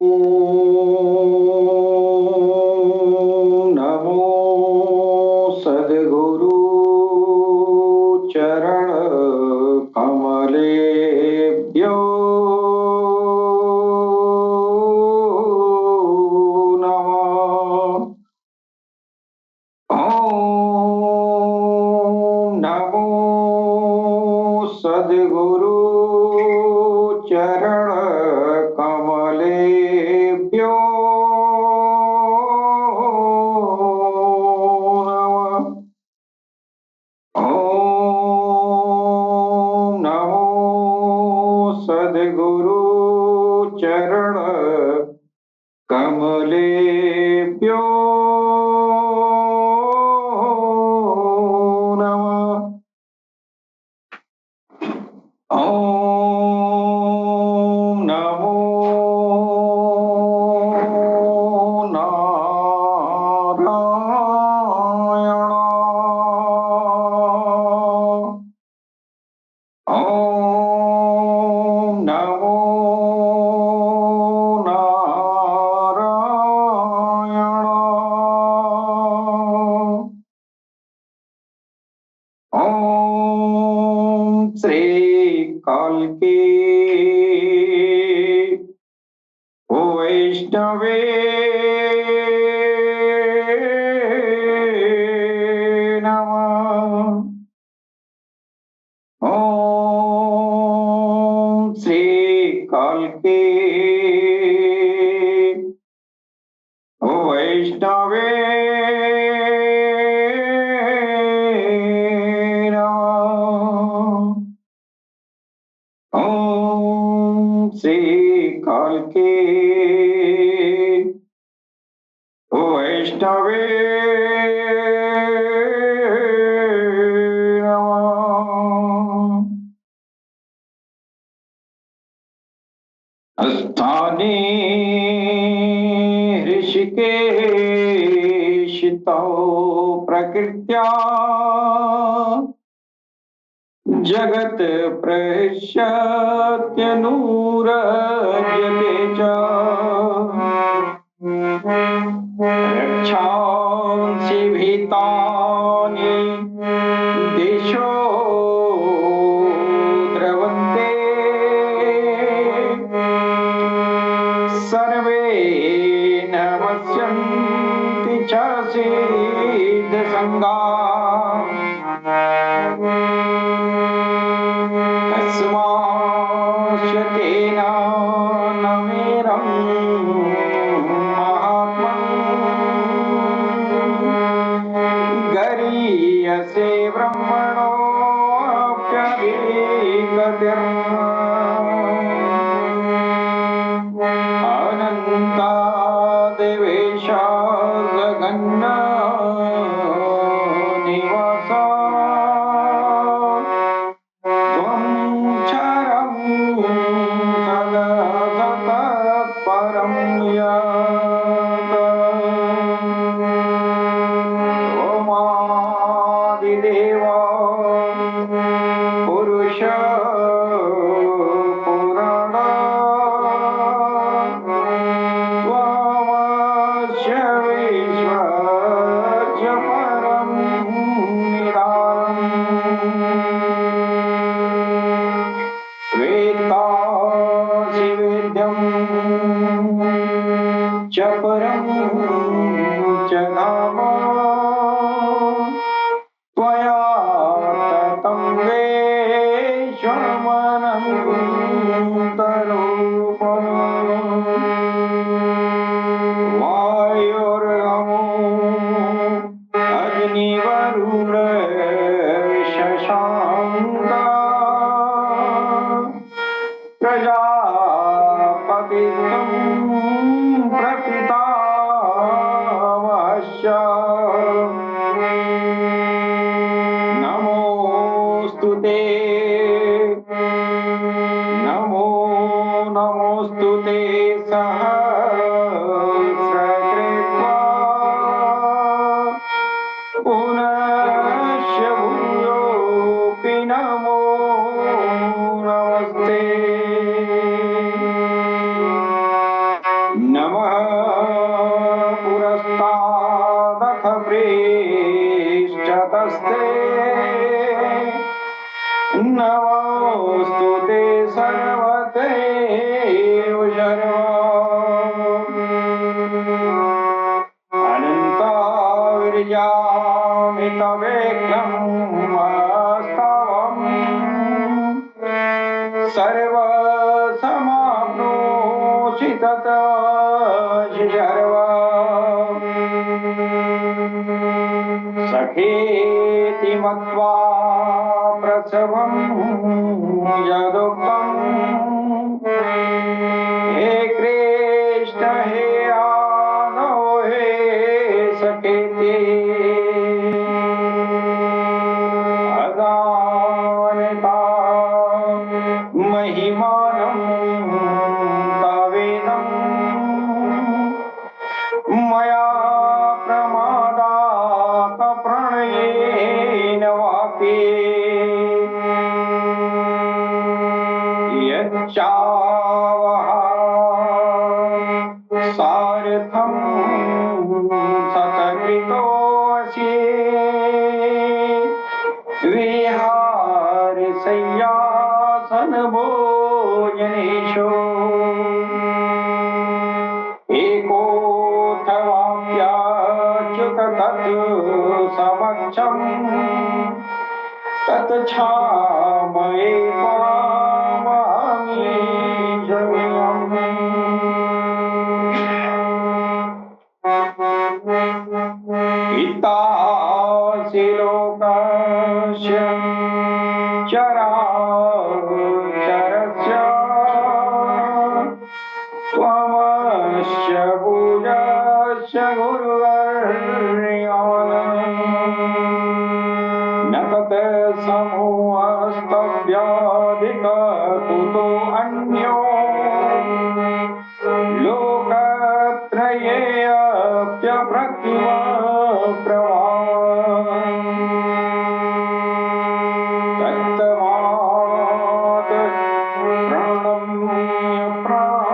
ओम नमो सद्गुरु चरण कमलेभ्यो नमः। ओम नमो सद्गुरु चरण कमलेभ्यो नमः। ओम नमो सद्गुरु चरण कमलेभ्यो नमः। ओम नमो नारायणाय। ओम नमो नारायणाय। ओम श्री कल्की वैष्णवे नमः। ओम श्री कल्की वैष्णवे नमः। ओम श्री कल्की वैष्णवे नमः। स्थाने ऋषिकेश तौ प्रकृत्या जगत प्रहस्यत्यनुरज्यते च रक्षांसि भीतानि दिशो द्रवन्ते सर्वे नमस्यन्ति च सिद्धसङ्गा कस्मास्य तेन न मेरं महात्मन् गरीयसे ब्रह्मणोऽप्यधिगतिर् अनन्ता देवेशा जगन्ना निवासा त्वं चरं सदा तत्परं यत् त्वमादिदेवा पुरुष पुराणा त्वमस्य विश्वस्य परं निधानम् वेत्तासि वेद्यं च परं च धाम त्वया ततं विश्वमनन्तरूपम् वायुर्गमो अग्निवरुण शशाङ्क प्रजापतित्वं प्रपितामहश्च नमोऽस्तु ते नमो नमोऽस्तु ते सहस्रकृत्वा पुनश्च भूयोऽपि नमो नमस्ते तोषितत शर्वा सखेति मत्वा प्रसवं यदुक्तम् हे कृष्ण हे यादव हे सखेति अगानता महिमानं तवेदं मया प्रमादात् प्रणयेन वापि यच्चावः सार्थं सतकृतोऽसि विहारशय्यासनभोजनेषु एकोऽथवाप्याच्युत तत् समक्षं तत् क्षामये त्वामहमीशमियम् पितासि लोकस्य चराचरस्य त्वमस्य भुजस्य गुरुवर्यान् न तत् समूहस्तव्याधिककुतो अन्यो लोकत्रयेऽप्यप्रतिम तत्तमात् प्रणम्य प्राणिदायकायम्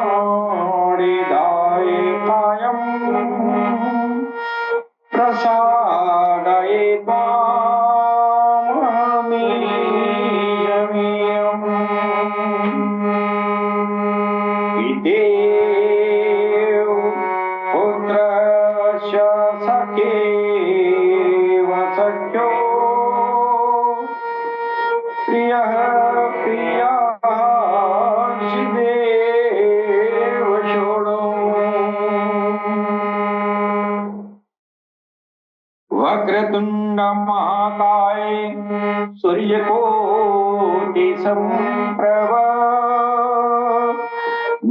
प्रसादये त्वामहमीशमेयम् पितेव पुत्रस्य सखेव सख्यो प्रियः प्रियार्षिदेव शोणो वक्रतुण्ड महाकाय सूर्यकोटि सम्प्रभ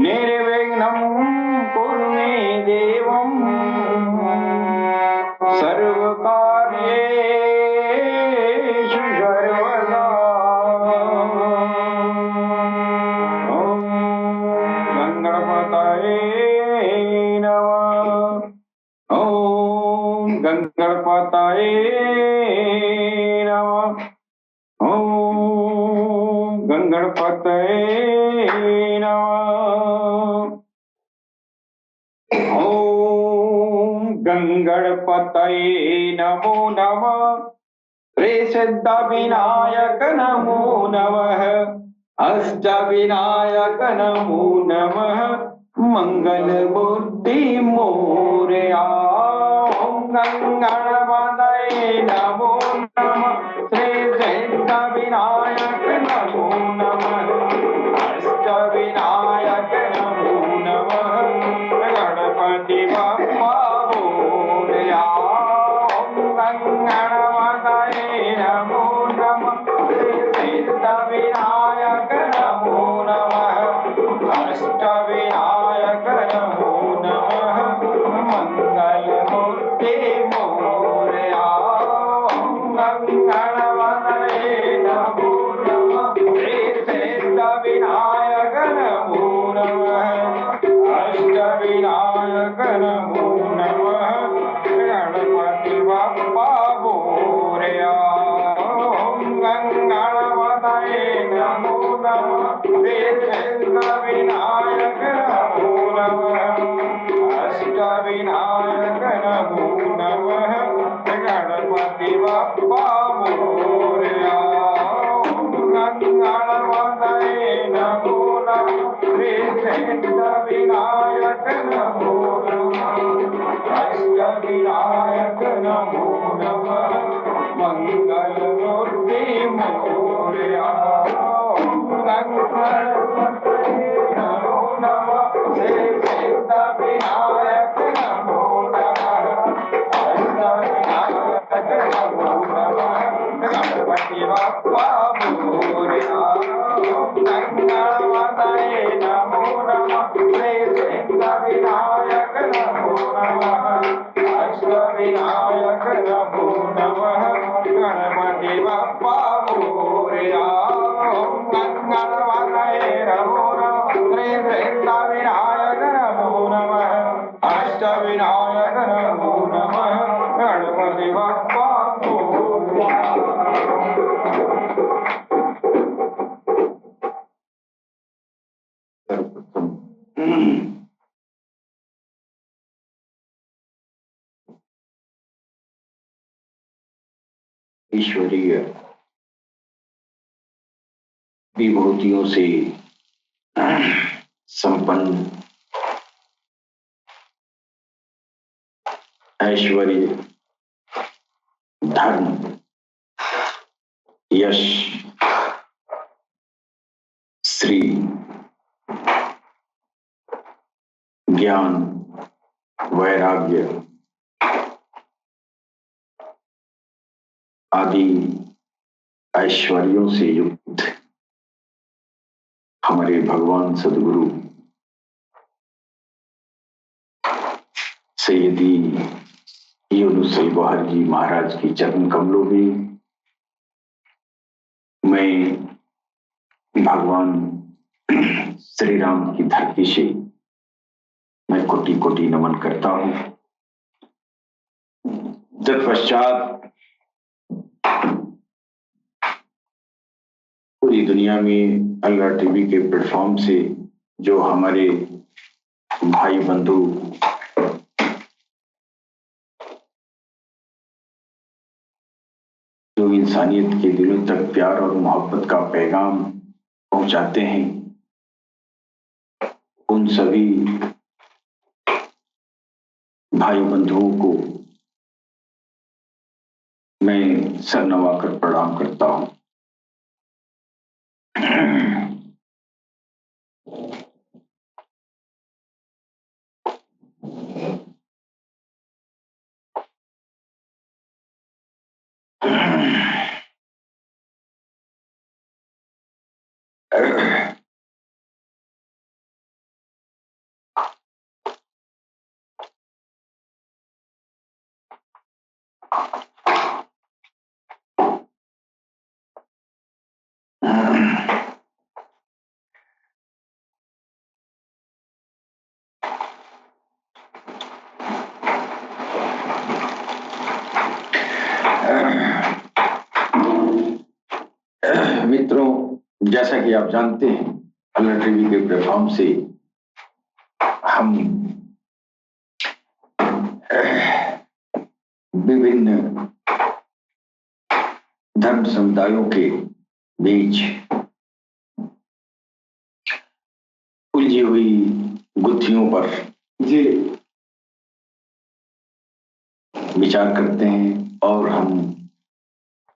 निर्विघ्नं कुरु मे देवं सर्वकार्येषु सर्वदा ॐ गणपतये नमः ॐ गणपतये नमः ॐ गणपतये गणपतये नमो नमः श्री सिद्धिविनायक नमो नमः अष्टविनायक नमो नमः मंगलमूर्ति मोरया गणपतये नमो नमः श्री सिद्धिविनायक नमो नमः अष्टविनायक नमो नमः गणपति बप्पा गणपतये नमो नमः सिद्धिविनायक नमो नमः अष्टविनायक नमो नमः मंगलमूर्ति मोरया गणपतये नमो नमः सिद्धिविनायक नमो नमः अष्टविनायक नमो नमः गणपति बप्पा मोरया गणपतये नमो नमः सिद्धिविनायक नमो नमः अष्टविनायक नमो नमः गणपति बप्पा मोरया गणपतये नमो नमः सिद्धिविनायक नमो नमः अष्टविनायक नमो नमः मंगलमूर्ति मोरया गणपतये नमो नमः अष्टविनायक नमो नमः अष्टविनायक नमो नमः गणपति बप्पा मोरया गणपतये नमो नमः श्री वृंदाविनायक नमो नमः अष्टविनायक नमो नमः गणपति बप्पा मोरया। ईश्वरीय विभूतियों से संपन्न ऐश्वर्य, धर्म, यश, श्री, ज्ञान, वैराग्य आदि ऐश्वर्यों से युक्त हमारे भगवान सदगुरु सैयदी यूनुस बहार जी महाराज की चरण कमलों में मैं भगवान श्री राम की धरती से मैं कोटि कोटि नमन करता हूं। तत्पश्चात पूरी दुनिया में अल्लाह टीवी के प्लेटफॉर्म से जो हमारे भाई बंधु जो इंसानियत के दिलों तक प्यार और मोहब्बत का पैगाम पहुंचाते हैं, उन सभी भाई बंधुओं को मैं सर नवाकर प्रणाम करता हूं। मित्रों, जैसा कि आप जानते हैं, अल्लाह टीवी के प्लेटफॉर्म से हम विभिन्न धर्म समुदायों के बीच उलझी हुई गुत्थियों पर विचार करते हैं और हम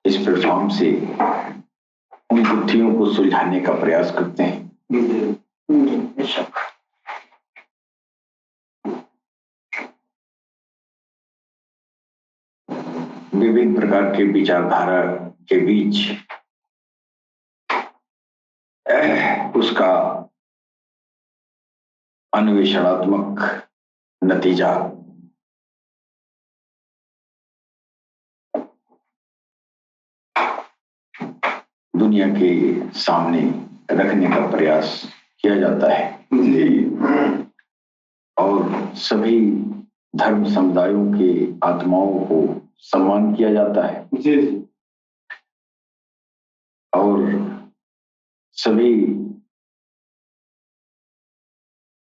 इस प्लेटफॉर्म से उन गुत्थियों को सुलझाने का प्रयास करते हैं। विभिन्न प्रकार के विचारधारा के बीच उसका अन्वेषणात्मक नतीजा दुनिया के सामने रखने का प्रयास किया जाता है और सभी धर्म समुदायों के आत्माओं को सम्मान किया जाता है और सभी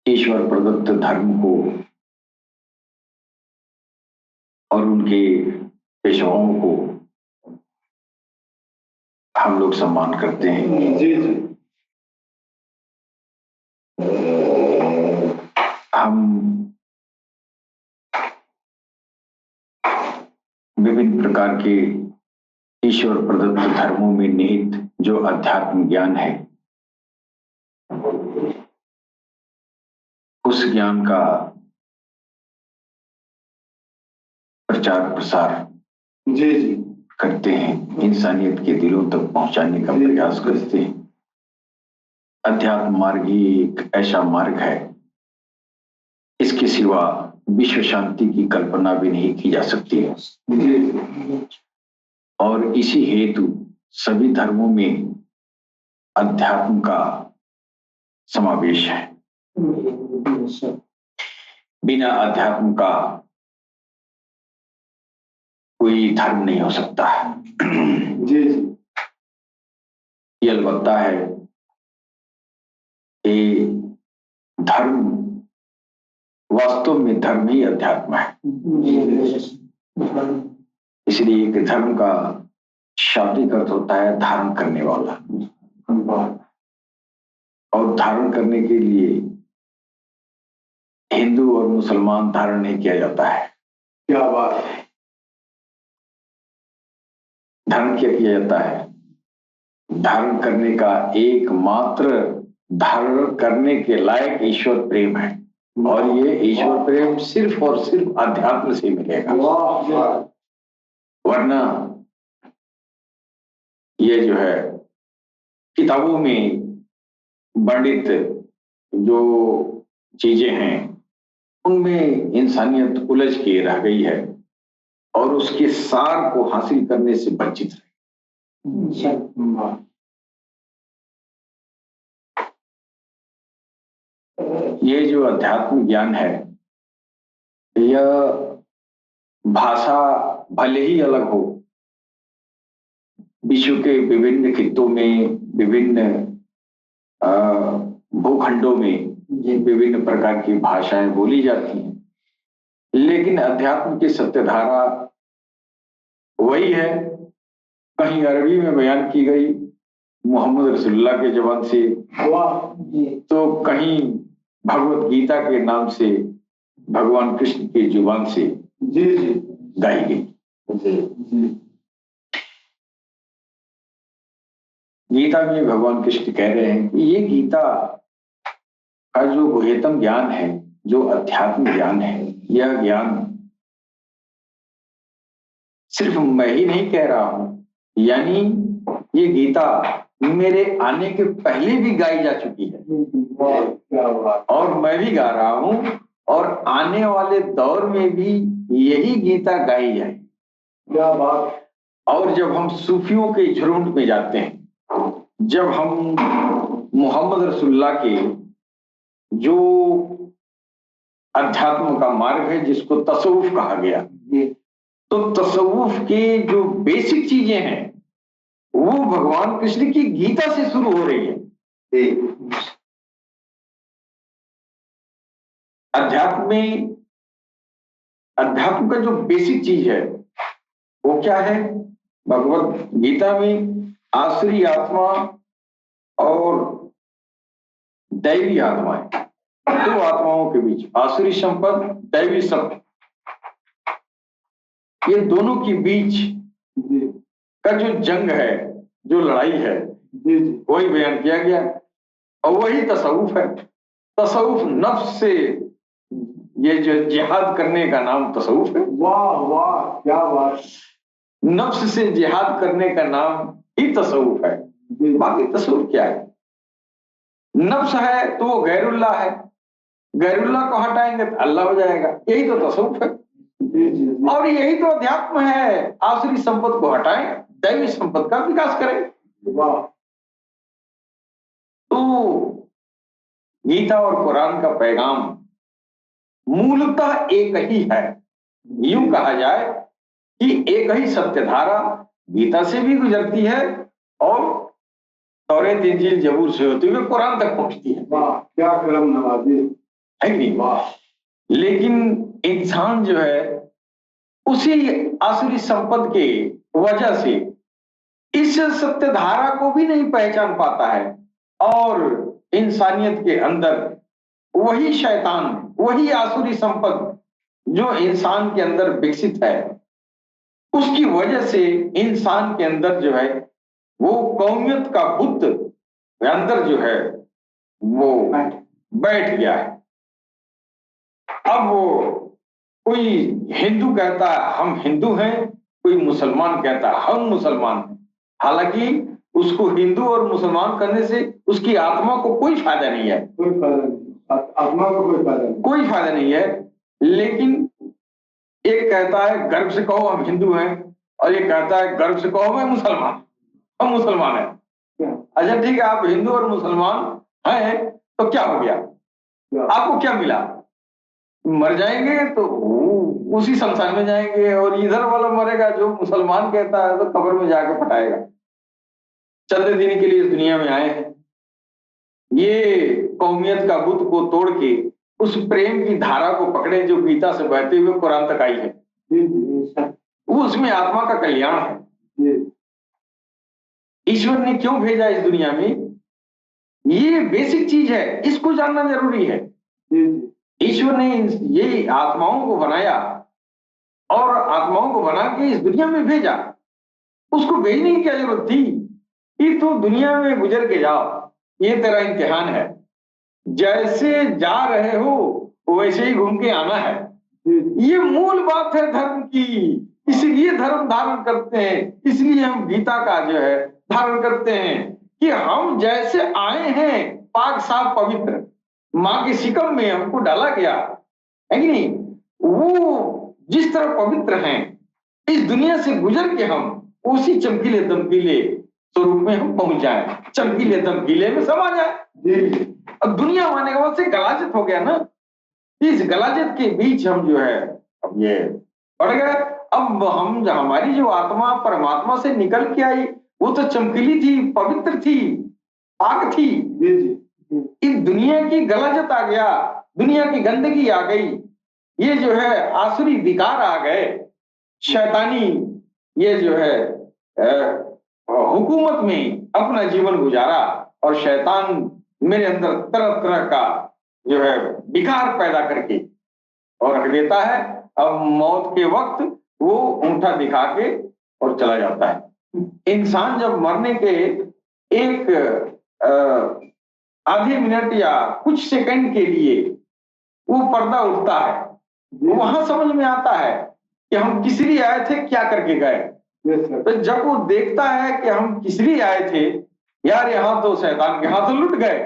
ईश्वर प्रदत्त धर्म को और उनके पेशवाओं को हम लोग सम्मान करते हैं। हम विभिन्न प्रकार के ईश्वर प्रदत्त धर्मों में निहित जो अध्यात्म ज्ञान है, उस ज्ञान का प्रचार प्रसार करते हैं, इंसानियत के दिलों तक पहुंचाने का प्रयास करते हैं। अध्यात्म मार्ग ही एक ऐसा मार्ग है इसके सिवा विश्व शांति की कल्पना भी नहीं की जा सकती है। और इसी हेतु सभी धर्मों में अध्यात्म का समावेश है। बिना अध्यात्म का कोई धर्म नहीं हो सकता है। ये अलबत्ता है कि धर्म वास्तव में धर्म ही अध्यात्म है। इसलिए एक धर्म का शाब्दिक अर्थ होता है धारण करने वाला, और धारण करने के लिए हिंदू और मुसलमान धारण नहीं किया जाता है। क्या बात है। धारण क्या किया जाता है? धारण करने का एकमात्र धारण करने के लायक ईश्वर प्रेम है, और ये ईश्वर प्रेम सिर्फ और सिर्फ अध्यात्म से मिलेगा। वरना ये जो है किताबों में वर्णित जो चीजें हैं उनमें इंसानियत उलझ के रह गई है और उसके सार को हासिल करने से वंचित रही। ये जो अध्यात्म ज्ञान है, यह भाषा भले ही अलग हो, विश्व के विभिन्न खित्तों में, विभिन्न भूखंडों में विभिन्न प्रकार की भाषाएं बोली जाती हैं, लेकिन अध्यात्म की सत्यधारा वही है। कहीं अरबी में बयान की गई मोहम्मद रसूलुल्लाह के जबान से, तो कहीं भगवत गीता के नाम से भगवान कृष्ण की जुबान से गाई गई। गीता में भगवान कृष्ण कह रहे हैं कि ये गीता का जो गुह्यतम ज्ञान है, जो अध्यात्म ज्ञान है, यह ज्ञान सिर्फ मैं ही नहीं कह रहा हूं, यानी ये गीता मेरे आने के पहले भी गाई जा चुकी है और मैं भी गा रहा हूं, और आने वाले दौर में भी यही गीता गाई जाए। क्या बात। और जब हम सूफियों के झुरमुट में जाते हैं, जब हम मोहम्मद रसूलुल्लाह के जो अध्यात्म का मार्ग है जिसको तसव्वुफ कहा गया, तो तसव्वुफ के जो बेसिक चीजें हैं वो भगवान कृष्ण की गीता से शुरू हो रही है। अध्यात्म का जो बेसिक चीज है वो क्या है? भगवत गीता में आसुरी आत्मा और दैवी आत्माएं, दो आत्माओं के बीच, आसुरी संपद, दैवी संपद, ये दोनों के बीच का जो जंग है, जो लड़ाई है, वही बयान किया गया और वही तसव्वुफ है। तसव्वुफ नफ्स से, ये जो जिहाद करने का नाम तसव्वुफ है। वाह वाह, क्या बात। नफ्स से जिहाद करने का नाम ही तसव्वुफ है। बाकी तसव्वुफ क्या है? नफ्स है तो वो गैरुल्लाह है, गैरुल्लाह को हटाएंगे तो अल्लाह हो जाएगा, यही तो तसव्वुफ है। और यही तो अध्यात्म है, आसुरी संपद को हटाएं, दैवी संपद का विकास करें। तो गीता और कुरान का पैगाम मूलतः एक ही है। यूं कहा जाए कि एक ही सत्यधारा गीता से भी गुजरती है और तौरात, इंजील, जबूर से होती हुए कुरान तक पहुंचती है। वाह, क्या करम नवाजी है कि नहीं? वाह। लेकिन इंसान जो है उसी आसुरी संपद के वजह से इस सत्यधारा को भी नहीं पहचान पाता है, और इंसानियत के अंदर वही शैतान, वही आसुरी संपद जो इंसान के अंदर विकसित है, उसकी वजह से इंसान के अंदर जो है वो कौमियत का बुद्ध अंदर जो है वो बैठ गया है। अब वो कोई हिंदू कहता है हम हिंदू हैं, कोई मुसलमान कहता है हम मुसलमान हैं। हालांकि उसको हिंदू और मुसलमान करने से उसकी आत्मा को कोई फायदा नहीं है। कोई फायदा नहीं, आत्मा को कोई फायदा नहीं। कोई फायदा नहीं है। लेकिन एक कहता है गर्व से कहो हम हिंदू हैं, और एक कहता है गर्व से कहो मैं मुसलमान, हम मुसलमान हैं। अच्छा ठीक है, आप हिंदू और मुसलमान हैं तो क्या हो गया, आपको क्या मिला? मर जाएंगे तो उसी शमशान में जाएंगे, और इधर वाला मरेगा जो मुसलमान कहता है तो कब्र में जाके पटाएगा। चंद दिन के लिए इस दुनिया में आए हैं, ये कौमियत का बुत को तोड़ के उस प्रेम की धारा को पकड़े जो गीता से बहते हुए कुरान तक आई है। वो उसमें आत्मा का कल्याण है। ईश्वर ने क्यों भेजा इस दुनिया में, ये बेसिक चीज है, इसको जानना जरूरी है। ईश्वर ने ये आत्माओं को बनाया और आत्माओं को बना के इस दुनिया में भेजा। उसको भेजने की क्या जरूरत थी कि तू दुनिया में गुजर के जाओ, ये तेरा इम्तिहान है, जैसे जा रहे हो वैसे ही घूम के आना है। ये मूल बात है धर्म की, इसलिए धर्म धारण करते हैं, इसलिए हम गीता का जो है धारण करते हैं कि हम जैसे आए हैं पाक साफ पवित्र, माँ के शिकम में हमको डाला गया है कि नहीं, वो जिस तरह पवित्र हैं, इस दुनिया से गुजर के हम उसी चमकीले दमकीले स्वरूप में हम पहुंच जाए, चमकीले दमकीले में समा जाए। अब दुनिया माने के बाद से गलाजत हो गया ना, इस गलाजत के बीच हम जो है अब ये पड़ गए। अब हम हमारी जो आत्मा परमात्मा से निकल के आई वो तो चमकीली थी, पवित्र थी, पाक थी। इस दुनिया की गलाजत आ गया, दुनिया की गंदगी आ गई, ये जो है आसुरी विकार आ गए, शैतानी ये जो है हुकूमत में अपना जीवन गुजारा, और शैतान मेरे अंदर तरह तरह का जो है विकार पैदा करके और रख देता है। अब मौत के वक्त वो ऊंठा दिखा के और चला जाता है। इंसान जब मरने के एक आधे मिनट या कुछ सेकंड के लिए वो पर्दा उठता है, वहां समझ में आता है कि हम किस लिए आए थे, क्या करके गए। तो जब वो देखता है कि हम किस लिए आए थे, यार यहाँ तो शैतान के हाथों लुट गए,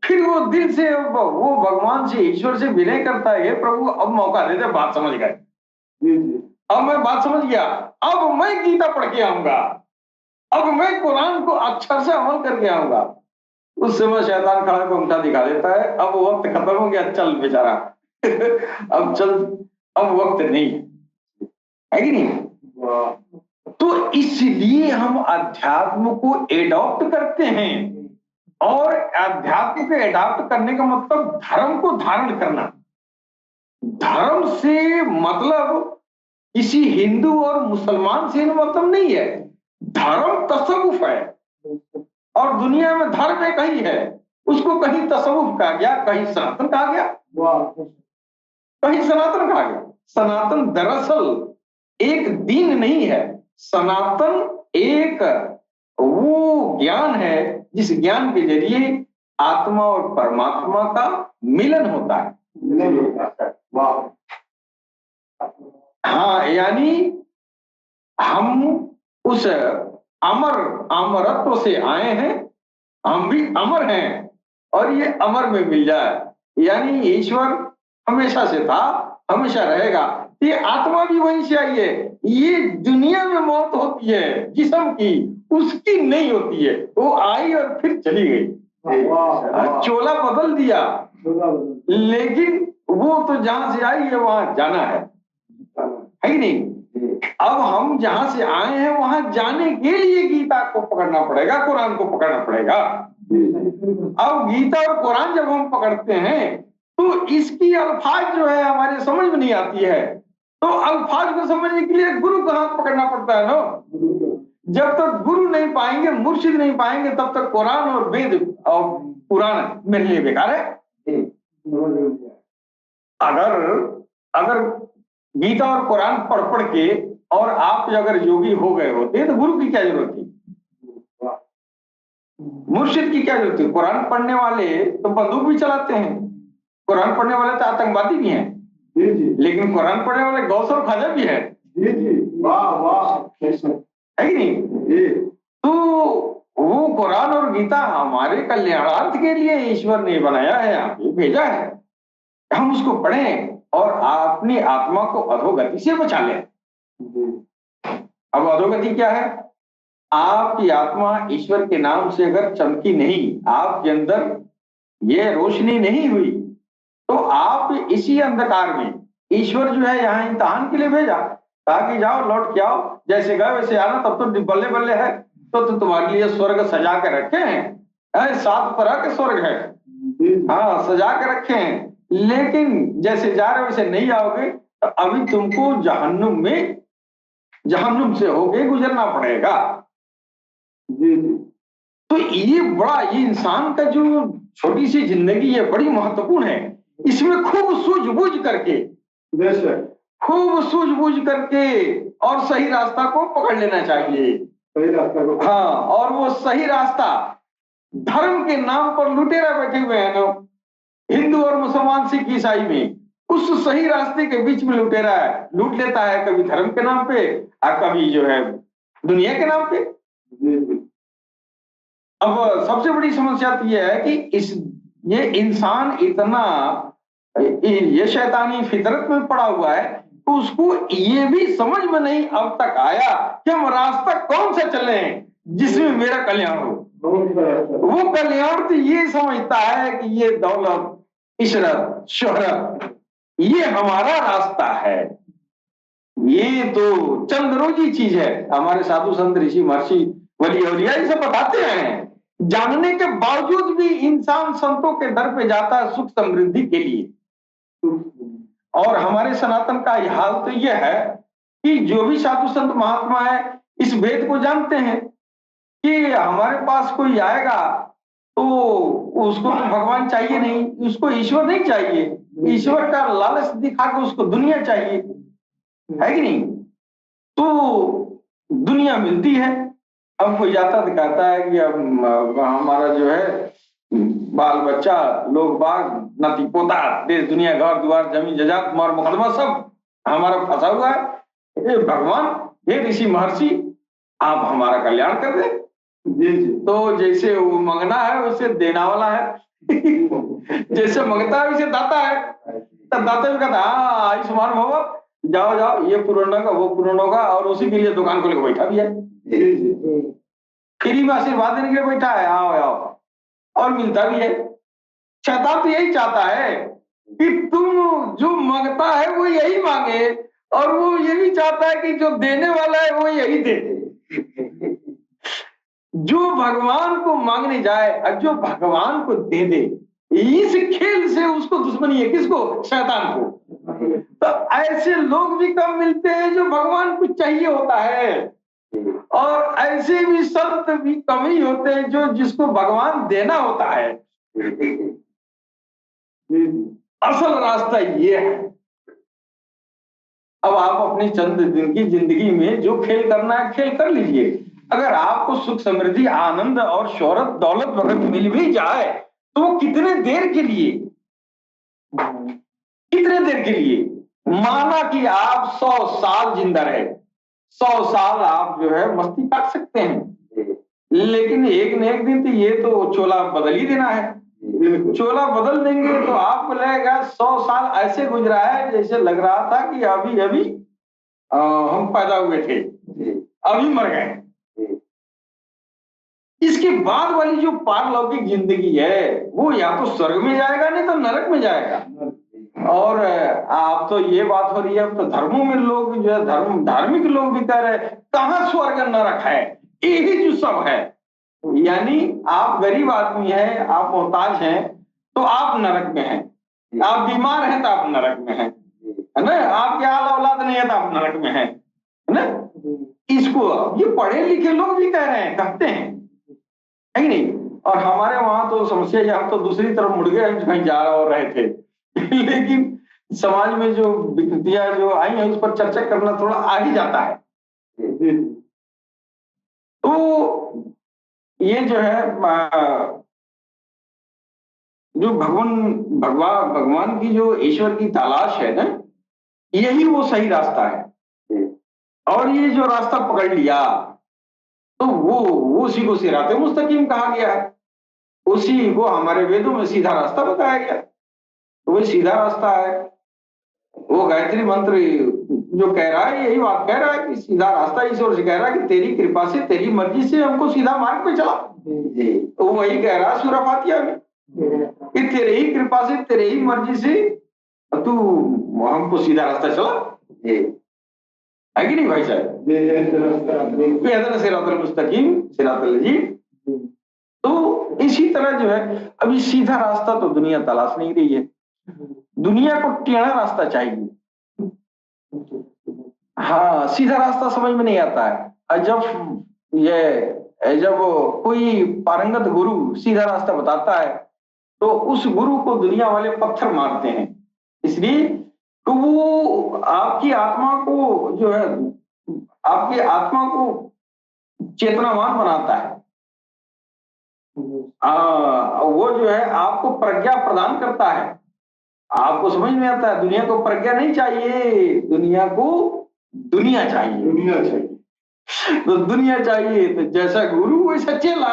फिर वो दिल से वो भगवान से ईश्वर से विनय करता है, प्रभु अब मौका दे दे, बात समझ गए, अब मैं बात समझ गया, अब मैं गीता पढ़ के आऊंगा, अब मैं कुरान को अक्षर से अमल करके आऊंगा। उस समय शैतान खड़ा को अंगूठा दिखा देता है, अब वक्त खत्म हो गया, चल बेचारा अब चल, अब वक्त नहीं है कि नहीं। तो इसलिए हम अध्यात्म को एडॉप्ट करते हैं, और अध्यात्म को एडॉप्ट करने का मतलब धर्म को धारण करना। धर्म से मतलब किसी हिंदू और मुसलमान से मतलब नहीं है, धर्म तसव्वुफ है, और दुनिया में धर्म एक ही है, उसको कहीं तसव्वुफ कहा गया, कहीं सनातन कहा गया, कहीं सनातन कहा गया। सनातन दरअसल एक दीन नहीं है, सनातन एक वो ज्ञान है जिस ज्ञान के जरिए आत्मा और परमात्मा का मिलन होता है। हाँ, यानी हम उस अमरत्व से आए हैं, हम भी अमर हैं, और ये अमर में मिल जाए, यानी ईश्वर हमेशा से था, हमेशा रहेगा। ये आत्मा भी वहीं से आई है। ये दुनिया में मौत होती है जिस्म की, उसकी नहीं होती है, वो आई और फिर चली गई, चोला बदल दिया, लेकिन वो तो जहां से आई है वहां जाना है कि नहीं। अब हम जहां से आए हैं वहां जाने के लिए गीता को पकड़ना पड़ेगा, कुरान को पकड़ना पड़ेगा। अब गीता और कुरान जब हम पकड़ते हैं तो इसकी अल्फाज जो है हमारे समझ में नहीं आती है, तो अल्फाज को समझने के लिए गुरु का हाथ पकड़ना पड़ता है ना। जब तक गुरु नहीं पाएंगे, मुर्शिद नहीं पाएंगे, तब तक कुरान और वेद और पुराण मेरे लिए बेकार है। अगर गीता और कुरान पढ़ पढ़ के और आप अगर योगी हो गए होते तो गुरु की क्या जरूरत थी, मुर्शिद की क्या जरूरत थी। कुरान पढ़ने वाले तो बंदूक भी चलाते हैं, कुरान पढ़ने वाले तो आतंकवादी भी हैं, लेकिन कुरान पढ़ने वाले गौस और ख्वाजा भी है, है कि नहीं। तो वो कुरान और गीता हमारे कल्याणार्थ के लिए ईश्वर ने बनाया है, आगे भेजा है। हम उसको पढ़ें और अपनी आत्मा को अधोगति से बचा लें। अब अधोगति क्या है? आपकी आत्मा ईश्वर के नाम से अगर चमकी नहीं, आपके अंदर ये रोशनी नहीं हुई, तो आप इसी अंधकार में, ईश्वर जो है यहाँ इम्तिहान के लिए भेजा, ताकि जाओ लौट के आओ, जैसे गए वैसे आना, तब तो बल्ले बल्ले है, तो तुम्हारे लिए स्वर्ग सजा के रखे हैं। 7 तरह के स्वर्ग है, हाँ सजा के रखे हैं, लेकिन जैसे जा रहे वैसे नहीं आओगे तो अभी तुमको जहन्नुम से होके गुजरना पड़ेगा। तो ये इंसान का जो छोटी सी जिंदगी है बड़ी महत्वपूर्ण है। इसमें खूब सूझबूझ करके और सही रास्ता को पकड़ लेना चाहिए। सही रास्ता को, हाँ, और वो सही रास्ता, धर्म के नाम पर लुटेरा बैठे हुए हैं लोग, हिंदू और मुसलमान सिख ईसाई में, उस सही रास्ते के बीच में लुटेरा है, लूट लेता है, कभी धर्म के नाम पे और कभी जो है दुनिया के नाम पे। अब सबसे बड़ी समस्या तो यह है कि ये इंसान इतना ये शैतानी फितरत में पड़ा हुआ है तो उसको ये भी समझ में नहीं अब तक आया कि हम रास्ता कौन सा चले हैं जिसमें मेरा कल्याण हो। वो कल्याण तो ये समझता है कि ये दौलत, इशरत, शोहरत ये हमारा रास्ता है, ये तो चंद रोजी चीज है। हमारे साधु संत ऋषि महर्षि वली औलिया ये सब बताते हैं। जानने के बावजूद भी इंसान संतों के दर पे जाता है सुख समृद्धि के लिए। और हमारे सनातन का हाल तो यह है कि जो भी साधु संत महात्मा है इस भेद को जानते हैं कि हमारे पास कोई आएगा तो उसको तो भगवान चाहिए नहीं, उसको ईश्वर नहीं चाहिए, ईश्वर का लालच दिखा के उसको दुनिया चाहिए, है कि नहीं? तो दुनिया मिलती है। अब कोई जाता तो कहता है कि अब हमारा जो है बाल बच्चा, लोग बाग, नाती पोता, देश दुनिया, घर द्वार, जमीन जजात, मार मुकदमा सब हमारा फंसा हुआ है। भगवान, हे ऋषि महर्षि, आप हमारा कल्याण कर दे। तो जैसे वो मांगना है वैसे देना वाला है जैसे मांगता है वैसे दाता है। तब दाता भी कहता है हाँ आयुष्मान भव, जाओ जाओ, ये पूर्ण होगा वो पूर्ण होगा, और उसी के लिए दुकान खोल के बैठा भी है, फ्री में आशीर्वाद देने के लिए बैठा है, आओ आओ, और मिलता भी है। शैतान तो यही चाहता है कि तुम जो मांगता है वो यही मांगे, और वो ये भी चाहता है कि जो देने वाला है वो यही दे। जो भगवान को मांगने जाए और जो भगवान को दे दे, इस खेल से उसको दुश्मनी है। किसको? शैतान को। तो ऐसे लोग भी कम मिलते हैं जो भगवान को चाहिए होता है, और ऐसे भी संत भी कम ही होते हैं जो जिसको भगवान देना होता है। असल रास्ता ये है। अब आप अपनी चंद दिन की जिंदगी में जो खेल करना है खेल कर लीजिए। अगर आपको सुख समृद्धि, आनंद और शोहरत, दौलत वगैरह मिल भी जाए तो वो कितने देर के लिए, कितने देर के लिए? माना कि आप 100 साल जिंदा रहे, 100 साल आप जो है मस्ती काट सकते हैं, लेकिन एक न एक दिन तो ये तो चोला बदल ही देना है। चोला बदल देंगे तो आपको लगेगा 100 साल ऐसे गुजरा है जैसे लग रहा था कि अभी अभी हम पैदा हुए थे, अभी मर गए। इसके बाद वाली जो पारलौकिक जिंदगी है वो या तो स्वर्ग में जाएगा नहीं तो नरक में जाएगा। और आप तो ये बात हो रही है, अब तो धर्मों में लोग जो है धार्मिक लोग भी कह रहे हैं कहाँ स्वर्ग नरक है, यही जो सब है। यानी आप गरीब आदमी हैं, आप मोहताज हैं तो आप नरक में हैं, आप बीमार हैं तो आप नरक में हैं, है ना? आपके आल औलाद नहीं है तो आप नरक में हैं, है ना? इसको ये पढ़े लिखे लोग भी कह रहे हैं, कहते हैं, है कि नहीं? और हमारे वहां तो समस्या है, हम तो दूसरी तरफ मुड़ गए, हम कहीं जा रहे थे लेकिन समाज में जो विकृतियां जो आई हैं उस पर चर्चा करना थोड़ा आ ही जाता है। तो ये जो है जो भगवान की जो ईश्वर की तलाश है ना, यही वो सही रास्ता है। और ये जो रास्ता पकड़ लिया तो वो उसी को सिराते मुस्तकीम कहा गया है, उसी को हमारे वेदों में सीधा रास्ता बताया गया। तो वही सीधा रास्ता है। वो गायत्री मंत्र जो कह रहा है यही बात कह रहा है कि सीधा रास्ता ईश्वर से कह रहा है कि तेरी कृपा से तेरी मर्जी से हमको सीधा मार्ग पे चला। तो वही कह रहा है सूरह फातिहा में कि तेरे ही कृपा से तेरे ही मर्जी से तू हमको सीधा रास्ता चला, है कि नहीं भाई साहब? सिरातल मुस्तकीम सिरातल लजीज। तो इसी तरह जो है अभी सीधा रास्ता तो दुनिया तलाश नहीं रही है, दुनिया को टेढ़ा रास्ता चाहिए। हाँ, सीधा रास्ता समझ में नहीं आता है। और जब कोई पारंगत गुरु सीधा रास्ता बताता है तो उस गुरु को दुनिया वाले पत्थर मारते हैं, इसलिए तो वो आपकी आत्मा को जो है आपकी आत्मा को चेतनावान बनाता है। वो जो है आपको प्रज्ञा प्रदान करता है। आपको समझ में आता है दुनिया को प्रज्ञा नहीं चाहिए, दुनिया को दुनिया चाहिए। दुनिया चाहिए तो दुनिया चाहिए तो जैसा गुरु वैसा चेला।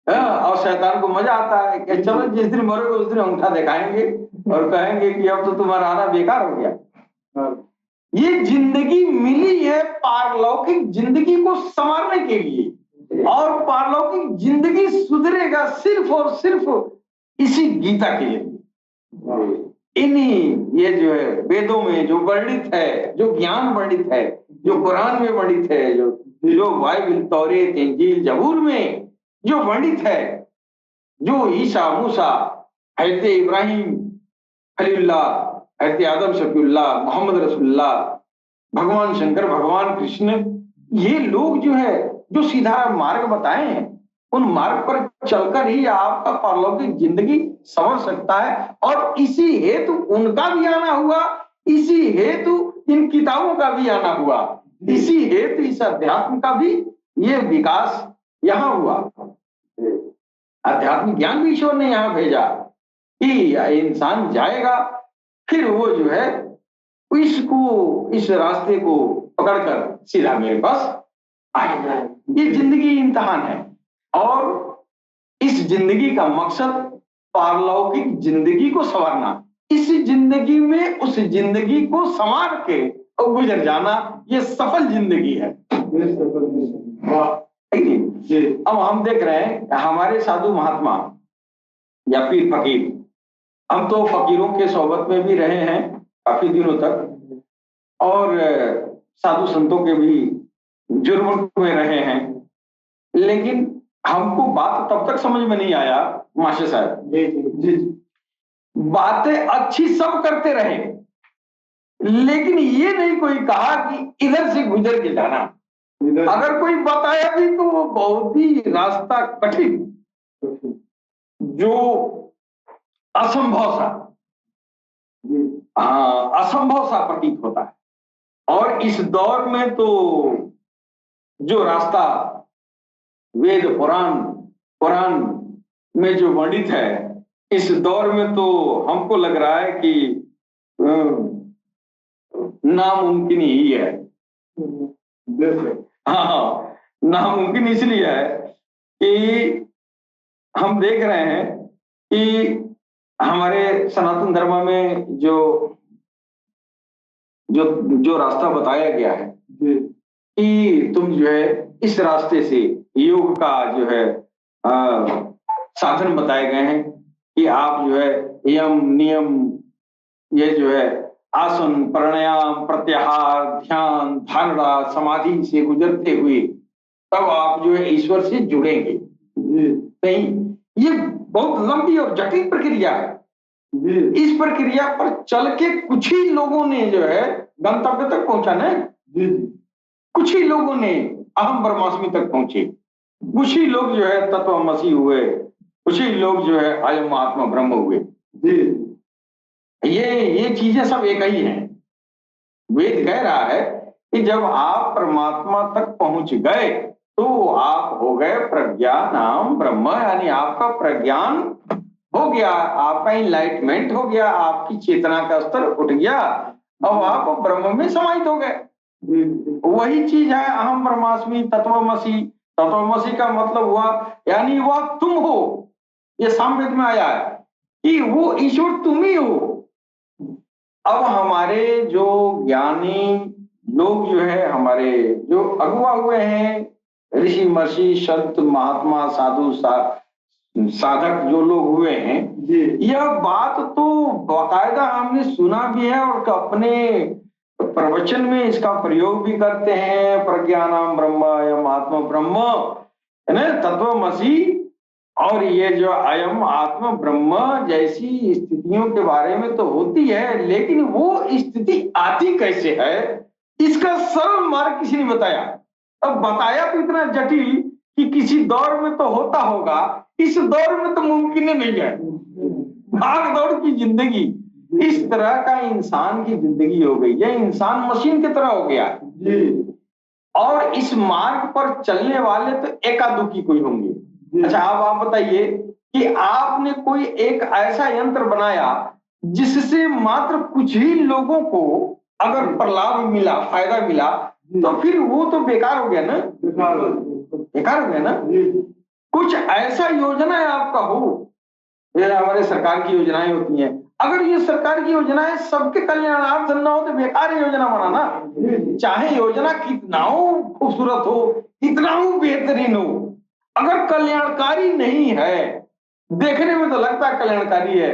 और शैतान को मजा आता है कि चलो जिस दिन मरोगे उस दिन अंगूठा दिखाएंगे और कहेंगे कि अब तो तुम्हारा आना बेकार हो गया। ये जिंदगी मिली है पारलौकिक जिंदगी को संवारने के लिए, और पारलौकिक जिंदगी सुधरेगा सिर्फ और सिर्फ इसी गीता के लिए। इन्हीं ये जो है वेदों में जो वर्णित है, जो ज्ञान वर्णित है, जो कुरान में वर्णित है, जो बाइबल तौरेत इंजील जबूर में जो वर्णित है, जो ईसा मूसा हज़रत इब्राहिम खलीलुल्लाह हज़रत आदम शफीउल्लाह मोहम्मद रसूलुल्लाह भगवान शंकर भगवान कृष्ण, ये लोग जो है जो सीधा मार्ग बताए हैं, उन मार्ग पर चलकर ही आपका पारलौकिक जिंदगी संवर सकता है। और इसी हेतु उनका भी आना हुआ, इसी हेतु इन किताबों का भी आना हुआ, इसी हेतु इस अध्यात्म का भी ये विकास यहाँ हुआ। आध्यात्मिक ज्ञान भी ईश्वर ने यहाँ भेजा कि इंसान जाएगा, फिर वो जो है इस रास्ते को पकड़कर सीधा मेरे पास आएगा। ये जिंदगी इम्तिहान है, और इस जिंदगी का मकसद पारलौकिक जिंदगी को संवारना, इस जिंदगी में उस जिंदगी को संवार के और गुजर जाना, ये सफल जिंदगी है। अब हम देख रहे हैं हमारे साधु महात्मा या पीर फकीर, हम तो फकीरों के सोहबत में भी रहे हैं काफी दिनों तक, और साधु संतों के भी जुर्म में रहे हैं, लेकिन हमको बात तब तक समझ में नहीं आया मास्टर साहब जी, बातें अच्छी सब करते रहे, लेकिन ये नहीं कोई कहा कि इधर से गुजर के जाना। अगर कोई बताया भी तो वो बहुत ही रास्ता कठिन, जो असंभव सा प्रतीत होता है। और इस दौर में तो जो रास्ता वेद पुराण में जो वर्णित है, इस दौर में तो हमको लग रहा है कि नामुमकिन ही है। हाँ, नामुमकिन इसलिए है कि हम देख रहे हैं कि हमारे सनातन धर्म में जो रास्ता बताया गया है कि तुम जो है इस रास्ते से योग का जो है साधन बताए गए हैं कि आप जो है यम नियम, ये जो है आसन प्राणायाम प्रत्याहार ध्यान धारणा समाधि से गुजरते हुए तब आप जो है ईश्वर से जुड़ेंगे। नहीं, ये बहुत लंबी और जटिल प्रक्रिया है। इस प्रक्रिया पर चल के कुछ ही लोगों ने जो है गंतव्य तक पहुंचा ना, कुछ ही लोगों ने अहम ब्रह्मास्मि तक पहुंचे, कुछ ही लोग जो है तत्वमसी हुए, कुछ ही लोग जो है अयम आत्मा ब्रह्म हुए। ये चीजें सब एक ही हैं। वेद कह रहा है कि जब आप परमात्मा तक पहुंच गए तो आप हो गए प्रज्ञानाम ब्रह्म, यानी आपका प्रज्ञान हो गया, आपका इनलाइटमेंट हो गया, आपकी चेतना का स्तर उठ गया, अब आप ब्रह्म में समाहित हो गए। वही चीज है अहम ब्रह्मास्मि तत्वमसी। तत्वमसी का मतलब हुआ यानी वह तुम हो, ये सामवेद में आया है कि वो ईश्वर तुम ही हो। अब हमारे जो ज्ञानी लोग जो है, हमारे जो अगुआ हुए हैं, ऋषि महर्षि संत महात्मा साधु साधक जो लोग हुए हैं, जी यह बात तो बाकायदा हमने सुना भी है और अपने प्रवचन में इसका प्रयोग भी करते हैं। प्रज्ञानाम ब्रह्म अयम आत्म ब्रह्म, है ना, तत्वमसि, और ये जो अयम आत्म ब्रह्म जैसी स्थितियों के बारे में तो होती है, लेकिन वो स्थिति आती कैसे है, इसका सरल मार्ग किसी ने बताया। अब बताया तो इतना जटिल कि किसी दौर में तो होता होगा, इस दौर में तो मुमकिन नहीं है। भाग दौड़ की जिंदगी, इस तरह का इंसान की जिंदगी हो गई है, इंसान मशीन की तरह हो गया। जी और इस मार्ग पर चलने वाले तो एकादुकी कोई होंगे। अच्छा, अब आप बताइए कि आपने कोई एक ऐसा यंत्र बनाया जिससे मात्र कुछ ही लोगों को अगर प्रलाभ मिला, फायदा मिला, तो फिर वो तो बेकार हो गया ना, बेकार हो गया ना। कुछ ऐसा योजना है आपका हो, ये हमारे सरकार की योजनाएं होती हैं, अगर ये सरकार की योजनाएं सबके कल्याणार्थ न हो तो बेकार है योजना बनाना। चाहे योजना कितना खूबसूरत हो, कितना बेहतरीन हो, अगर कल्याणकारी नहीं है, देखने में तो लगता है कल्याणकारी है,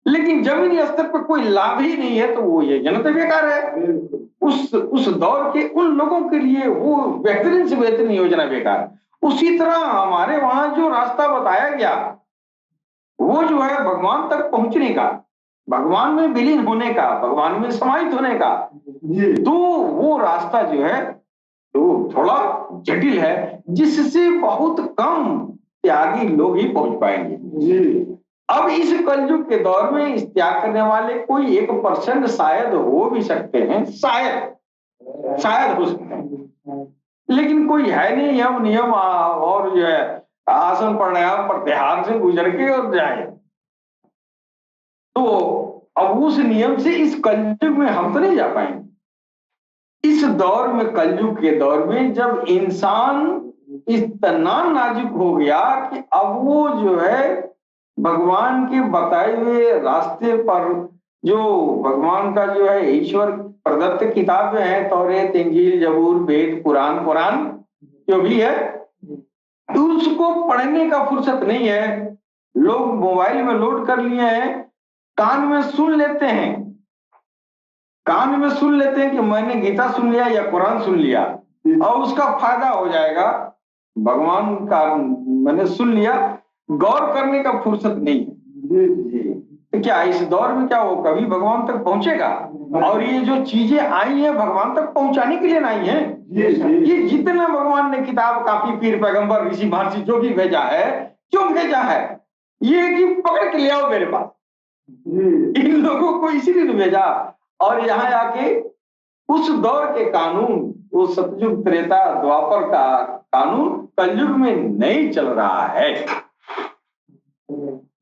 लेकिन जमीनी स्तर पर कोई लाभ ही नहीं है, तो वो योजना तो बेकार है। उस दौर के उन लोगों के लिए वो बेहतरीन से बेहतरीन योजना बेकार है। उसी तरह हमारे वहां जो रास्ता बताया गया, वो जो है भगवान तक पहुंचने का, भगवान में विलीन होने का, भगवान में समाहित होने का, तो वो रास्ता जो है तो थोड़ा जटिल है, जिससे बहुत कम त्यागी लोग ही पहुंच पाएंगे। अब इस कलयुग के दौर में इस त्याग करने वाले कोई 1% शायद हो भी सकते हैं, शायद हो सकते हैं, लेकिन कोई है नहीं। हम नियम और जो है आसन प्राणायाम प्रत्याहार से गुजर के और जाए, तो अब उस नियम से इस कलयुग में हम तो नहीं जा पाएंगे। इस दौर में, कलयुग के दौर में, जब इंसान इतना नाजुक हो गया कि अब वो जो है भगवान के बताए हुए रास्ते पर, जो भगवान का जो है ईश्वर प्रदत्त किताबें हैं, तौरेत, इंजील, जबूर, वेद, कुरान जो भी है, उसको पढ़ने का फुर्सत नहीं है। लोग मोबाइल में लोड कर लिए हैं, कान में सुन लेते हैं, कान में सुन लेते हैं कि मैंने गीता सुन लिया या कुरान सुन लिया और उसका फायदा हो जाएगा, भगवान का मैंने सुन लिया, गौर करने का फुर्सत नहीं है। तो क्या इस दौर में क्या वो कभी भगवान तक पहुंचेगा? और ये जो चीजें आई हैं भगवान तक पहुंचाने के लिए आई हैं। ये जितना भगवान ने किताब, काफी, पीर, पैगंबर, ऋषि, महर्षि जो भी भेजा है, क्यों भेजा है? ये कि पकड़ के ले आओ मेरे पास, इन लोगों को इसीलिए भेजा। और यहाँ आके उस दौर के कानून, वो सतयुग, त्रेता, द्वापर का कानून कलयुग में नहीं चल रहा है।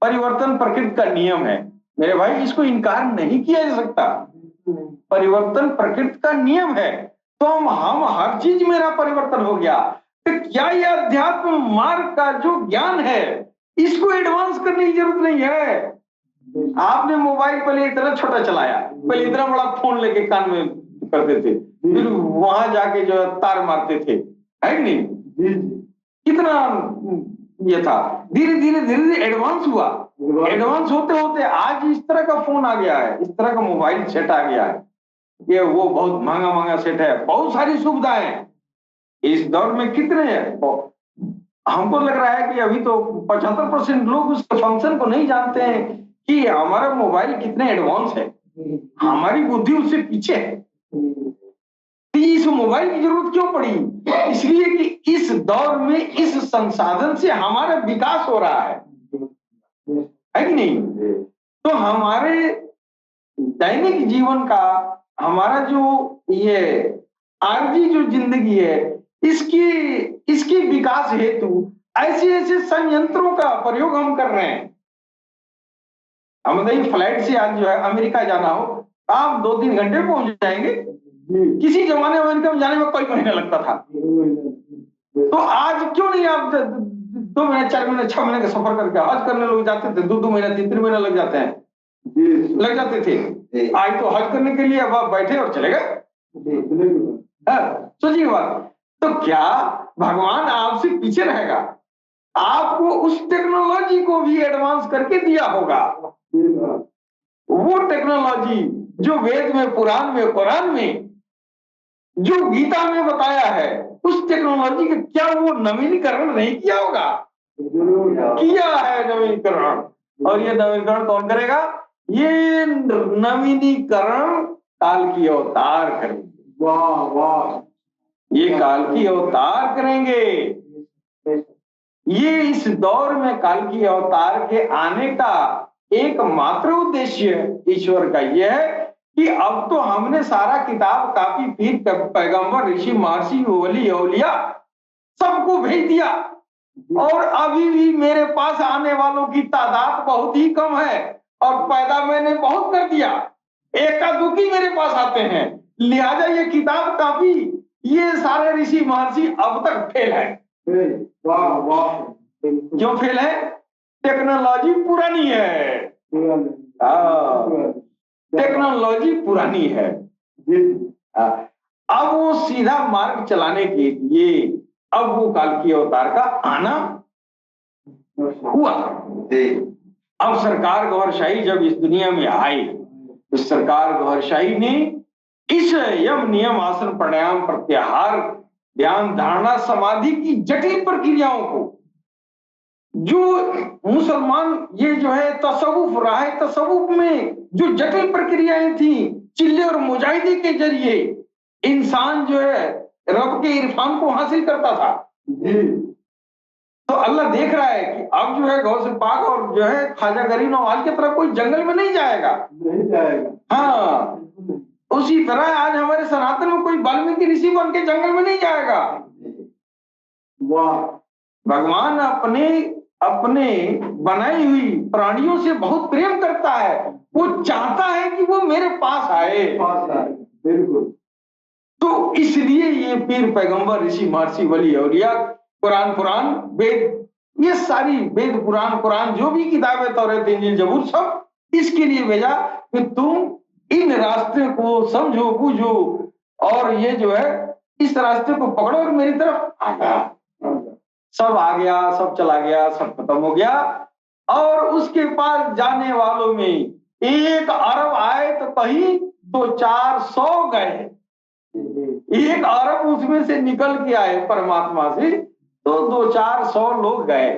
परिवर्तन प्रकृति का नियम है मेरे भाई, इसको इनकार नहीं किया जा सकता। परिवर्तन प्रकृति का नियम है, तो हम हर चीज मेरा परिवर्तन हो गया, तो क्या ये अध्यात्म मार्ग का जो ज्ञान है इसको एडवांस करने की जरूरत नहीं है। आपने मोबाइल पहले इतना छोटा चलाया, पहले इतना बड़ा फोन लेके कान में करते थे, फिर वहां जाके जो तार मारते थे, है कि नहीं? कितना ये था, धीरे धीरे एडवांस हुआ। एडवांस होते होते आज इस तरह का फोन आ गया है, इस तरह का मोबाइल सेट आ गया है, ये वो बहुत महंगा सेट है, बहुत सारी सुविधाएं इस दौर में कितने हैं। हमको लग रहा है कि अभी तो 75% लोग उस फंक्शन को नहीं जानते हैं कि हमारा मोबाइल कितने एडवांस है, हमारी बुद्धि उससे पीछे है। इस मोबाइल की जरूरत क्यों पड़ी? इसलिए कि इस दौर में इस संसाधन से हमारा विकास हो रहा है कि नहीं? तो हमारे दैनिक जीवन का, हमारा जो ये आरजी जो जिंदगी है, इसकी विकास हेतु ऐसे संयंत्रों का प्रयोग हम कर रहे हैं। हम फ्लाइट से आज जो है अमेरिका जाना हो, आप 2-3 घंटे में पहुंच जाएंगे। किसी जमाने में अमेरिका में जाने में कोई महीना लगता था, तो आज क्यों नहीं आप 2 महीने 4 महीने 6 महीने का सफर करके हज करने लोग जाते थे, 2 महीना 3 महीना लग जाते हैं, जी लग जाते थे। आज तो हज करने के लिए अब आप बैठे और चले गए। सोचिए बात, तो क्या भगवान आपसे पीछे रहेगा? आपको उस टेक्नोलॉजी को भी एडवांस करके दिया होगा। वो टेक्नोलॉजी जो वेद में, पुराण में, कुरान में, जो गीता में बताया है, उस टेक्नोलॉजी का क्या वो नवीनीकरण नहीं किया होगा? किया है नवीनीकरण। और ये नवीनीकरण कौन करेगा? ये नवीनीकरण काल की अवतार करेंगे। वाह वाह, ये काल की अवतार करेंगे। ये इस दौर में काल की अवतार के आने का एकमात्र उद्देश्य ईश्वर का यह है कि अब तो हमने सारा किताब कापी पीर पैगंबर ऋषि महर्षि वली औलिया सबको भेज दिया, और अभी भी मेरे पास आने वालों की तादाद बहुत ही कम है, और पैदा मैंने बहुत कर दिया, एकादुकी मेरे पास आते हैं। लिहाजा ये किताब कापी, ये सारे ऋषि महर्षि अब तक फेल है। वाह वाह, क्यों फेल है? टेक्नोलॉजी पुरानी है। टेक्नोलॉजी पुरानी है। अब वो सीधा मार्ग चलाने के लिए अब वो काल की अवतार का आना हुआ। अब सरकार गौरशाही जब इस दुनिया में आई, तो सरकार गौरशाही ने इस यम नियम आसन प्राणायाम प्रत्याहार ध्यान धारणा समाधि की जटिल प्रक्रियाओं को, जो मुसलमान ये जो है तसव्वुफ राह तसव्वुफ में जो जटिल प्रक्रियाएं थी, चिल्ले और मुजाहिदे के जरिए इंसान जो है रब के इरफान को हासिल करता था। तो अल्लाह देख रहा है कि अब जो है गौसे पाक और जो है ख्वाजा गरीब नवाज की तरह कोई जंगल में नहीं जाएगा। हाँ, उसी तरह आज हमारे सनातन में कोई वाल्मीकि ऋषि बन के जंगल में नहीं जाएगा। वाह, भगवान अपने अपने बनाई हुई प्राणियों से बहुत प्रेम करता है। वो चाहता है कि वो मेरे पास आए। बिल्कुल। तो इसलिए ये पीर पैगंबर ऋषि महर्षि वली औलिया पुराण वेद, ये सारी वेद पुराण कुरान जो भी किताबें तौरात इंजील जबूर सब इसके लिए भेजा कि तुम इन रास्ते को समझो बूझो, और ये जो है इस रास्ते को पकड़ो और मेरी तरफ आ गया। सब आ गया, सब चला गया, सब खत्म हो गया। और उसके पास जाने वालों में 1 अरब आए तो कहीं 200-400 गए। 1 अरब उसमें से निकल के आए परमात्मा से, तो 200-400 लोग गए।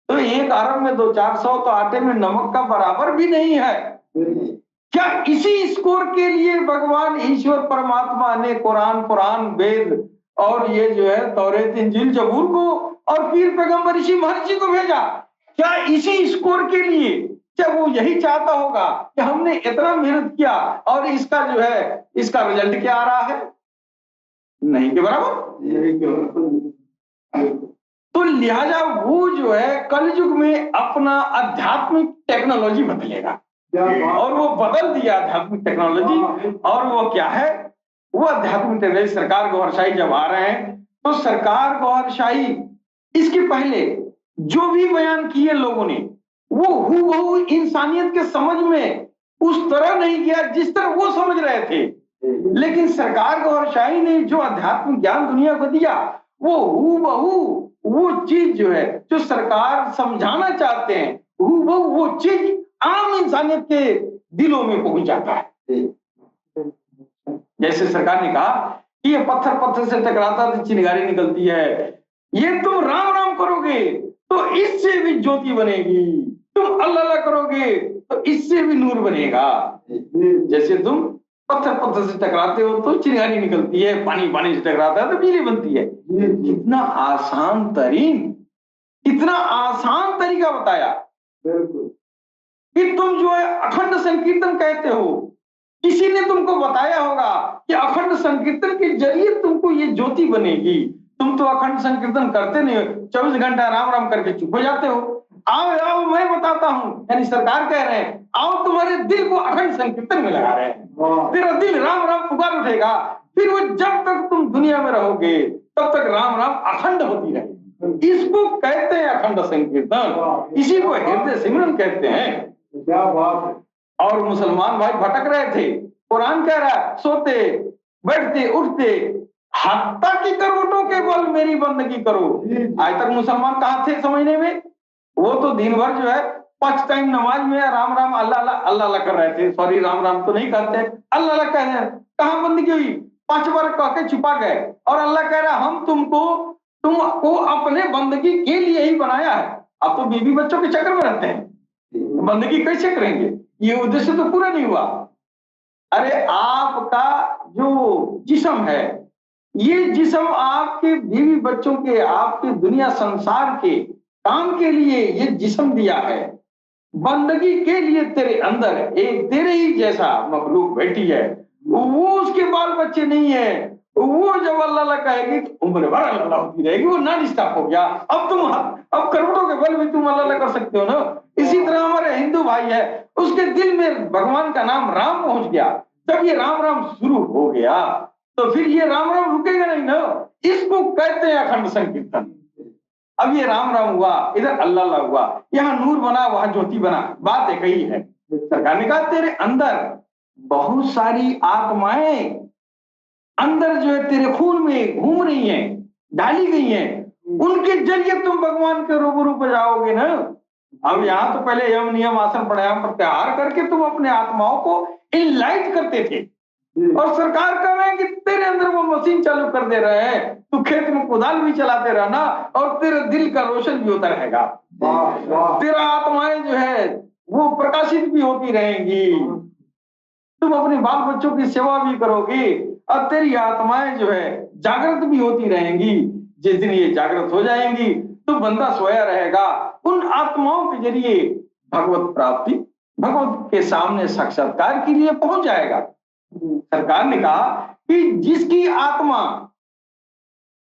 तो 1 अरब में 200-400 तो आटे में नमक का बराबर भी नहीं है। क्या इसी स्कोर के लिए भगवान ईश्वर परमात्मा ने कुरान पुराण वेद और ये जो है तौरात इंजील जबूर को और पीर पैगंबर ऋषि महर्षि को भेजा? क्या इसी स्कोर के लिए? क्या वो यही चाहता होगा कि हमने इतना मेहनत किया और इसका जो है इसका रिजल्ट क्या आ रहा है? नहीं के बराबर। तो लिहाजा वो जो है कलयुग में अपना आध्यात्मिक टेक्नोलॉजी बदलेगा, और वो बदल दिया आध्यात्मिक टेक्नोलॉजी। और वो क्या है? वो आध्यात्मिक टेक्नोलॉजी सरकार गौरशाही जब आ रहे हैं, तो सरकार गौरशाही इसके पहले जो भी बयान किए लोगों ने, वो हूबहू इंसानियत के समझ में उस तरह नहीं किया जिस तरह वो समझ रहे थे। लेकिन सरकार गौरशाही ने जो आध्यात्मिक ज्ञान दुनिया को दिया, वो हूबहू वो चीज जो है जो सरकार समझाना चाहते हैं, हूबहू वो चीज आम इंसानियत के दिलों में पहुंच जाता है। जैसे सरकार ने कहा कि ये पत्थर पत्थर से टकराता तो चिंगारी निकलती है, ये तुम राम राम करोगे तो इससे भी ज्योति बनेगी, तुम अल्लाह अल्लाह करोगे तो इससे भी नूर बनेगा। जैसे तुम पत्थर पत्थर से टकराते हो तो चिंगारी निकलती है, पानी पानी से टकराता है तो बिजली बनती है। कितना आसान तरीका बताया कि तुम जो है अखंड संकीर्तन कहते हो। किसी ने तुमको बताया होगा कि अखंड संकीर्तन के जरिए तुमको ये ज्योति बनेगी। तुम तो अखंड संकीर्तन करते नहीं हो, 24 घंटा राम राम करके चुप हो जाते हो। आओ मैं बताता हूं, यानी सरकार कह रहे हैं आओ तुम्हारे दिल को अखंड संकीर्तन में लगा रहे हैं, तेरा दिल राम राम पुकार उठेगा। फिर वो जब तक तुम दुनिया में रहोगे तब तक राम राम अखंड होती रहेगी। इसको कहते हैं अखंड संकीर्तन, इसी को हृदय सिमरन कहते हैं। क्या बात है। और मुसलमान भाई भटक रहे थे। कुरान कह रहा है सोते बैठते उठते हत्ता की करवटों के बल मेरी बंदगी करो। आज तक मुसलमान कहाँ थे समझने में? वो तो दिन भर जो है 5 टाइम नमाज में राम राम अल्लाह अल्लाह अल्लाह अल्लाह कर रहे थे। सॉरी, राम राम तो नहीं कहते, अल्लाह अल्लाह कह रहे हैं। कहाँ बंदगी हुई? 5 बार कह के छुपा गए। और अल्लाह कह रहा है हम तुमको अपने बंदगी के लिए ही बनाया है। अब तो बीवी बच्चों के चक्कर में रहते हैं, बंदगी कैसे करेंगे? ये उद्देश्य तो पूरा नहीं हुआ। अरे आपका जो जिस्म है, ये जिस्म आपके बीवी बच्चों के, आपके दुनिया संसार के काम के लिए ये जिस्म दिया है। बंदगी के लिए तेरे अंदर एक तेरे ही जैसा मखलूक बैठी है, वो उसके बाल बच्चे नहीं है। वो जब अल्लाह कहेगी तो उम्र भर अल्लाह होती रहेगी, वो नॉन स्टॉप हो गया। अब करोड़ों के बल भी तुम अल्लाह कर सकते हो ना। इसी तरह हमारे हिंदू भाई है, उसके दिल में भगवान का नाम राम पहुंच गया। जब ये राम राम शुरू हो गया तो फिर ये राम राम रुकेगा नहीं ना। इसको कहते हैं अखंड संकीर्तन। अब ये राम राम हुआ, इधर अल्लाह अल्लाह हुआ, यहाँ नूर बना वहां ज्योति बना, बात एक ही है। सरकार ने कहा तेरे अंदर बहुत सारी आत्माएं अंदर जो है तेरे खून में घूम रही हैं, डाली गई हैं, उनके जरिए तुम भगवान के रूबरू पे जाओगे ना। अब यहाँ तो पहले यम नियम आसन प्राणायाम प्रत्याहार करके तुम अपने आत्माओं को इनलाइट करते थे, और सरकार कह रहे हैं कि तेरे अंदर वो मशीन चालू कर दे रहे हैं, तू खेत में कुदाल भी चलाते रहना और तेरे दिल का रोशन भी होता रहेगा। तेरा आत्माएं जो है वो प्रकाशित भी होती रहेंगी, तुम अपने बाल बच्चों की सेवा भी करोगे और तेरी आत्माएं जो है जागृत भी होती रहेंगी। जिस दिन ये जागृत हो जाएंगी तो बंदा सोया रहेगा, उन आत्माओं के जरिए भगवत प्राप्ति, भगवत के सामने साक्षात्कार के लिए पहुंच जाएगा। सरकार ने कहा कि जिसकी आत्मा